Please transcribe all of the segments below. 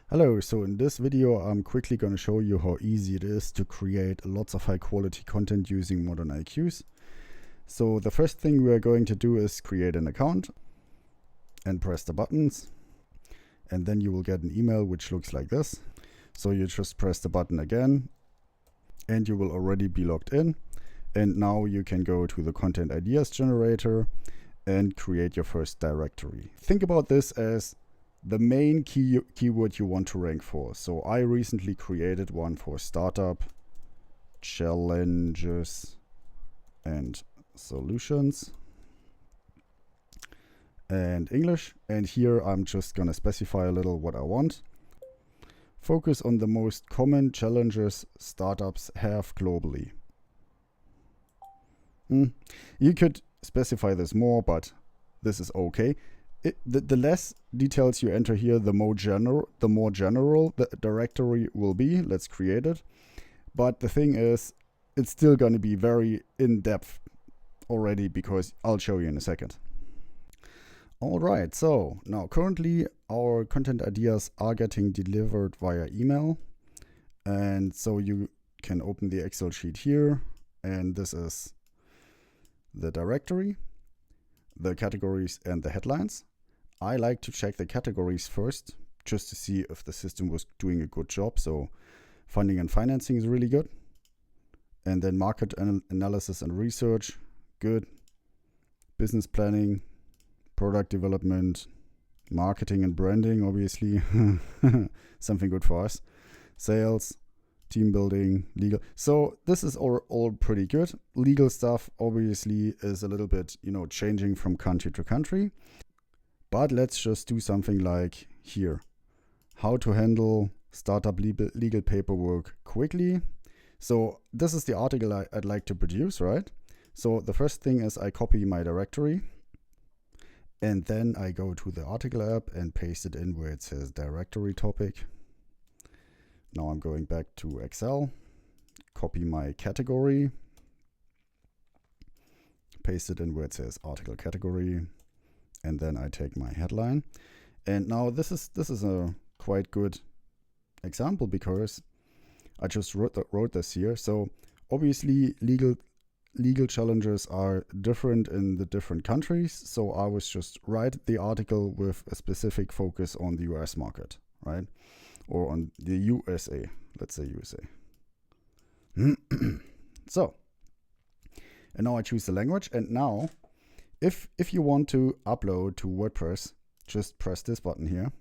Hello, so in this video I'm quickly going to show you how easy it is to create lots of high quality content using ModernIQs. So the first thing we're going to do is create an account and press the buttons, and then you will get an email which looks like this. So you just press the button again and you will already be logged in, and now you can go to the content ideas generator and create your first directory. Think about this as the main keyword you want to rank for. So I recently created one for startup, challenges, and solutions, and English. And here I'm just gonna specify a little what I want. Focus on the most common challenges startups have globally. You could specify this more, but this is okay. The less details you enter here, the more general the directory will be. Let's create it. But the thing is, it's still going to be very in-depth already, because I'll show you in a second. All right, so now currently our content ideas are getting delivered via email. And so you can open the Excel sheet here, and this is the directory, the categories, and the headlines. I like to check the categories first, just to see if the system was doing a good job. So funding and financing is really good. And then market analysis and research, good. Business planning, product development, marketing and branding, obviously, something good for us. Sales, team building, legal. So this is all pretty good. Legal stuff obviously is a little bit, changing from country to country. But let's just do something like here. How to handle startup legal paperwork quickly. So this is the article I'd like to produce, right? So the first thing is I copy my directory, and then I go to the article app and paste it in where it says directory topic. Now I'm going back to Excel, copy my category, paste it in where it says article category, and then I take my headline. And now this is a quite good example, because I just wrote this here. So obviously legal challenges are different in the different countries. So I was just write the article with a specific focus on the US market, right? Or on the USA, let's say USA. So, and now I choose the language. And now, if you want to upload to WordPress, just press this button here.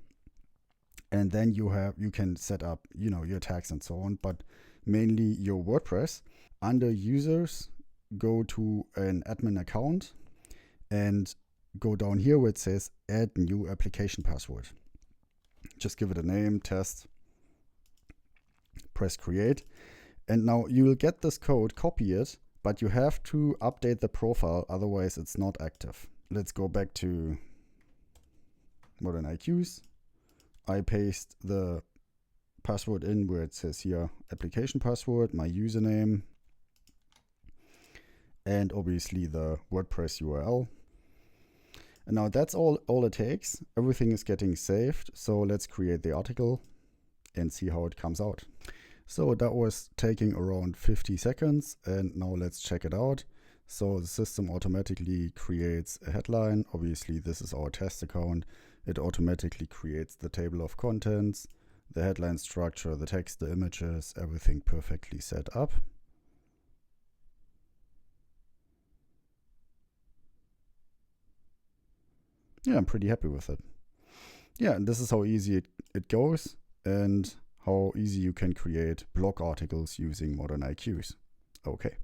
And then you can set up, your tags and so on, but mainly your WordPress. Under users, go to an admin account and go down here where it says add new application password. Just give it a name, test, press create. And now you will get this code, copy it, but you have to update the profile, otherwise it's not active. Let's go back to ModernIQs. I paste the password in where it says here application password, my username, and obviously the WordPress URL. And now that's all it takes. Everything is getting saved. So let's create the article and see how it comes out. So that was taking around 50 seconds. And now let's check it out. So the system automatically creates a headline. Obviously, this is our test account. It automatically creates the table of contents, the headline structure, the text, the images, everything perfectly set up. Yeah, I'm pretty happy with it. Yeah, and this is how easy it goes, and how easy you can create blog articles using ModernIQs. Okay.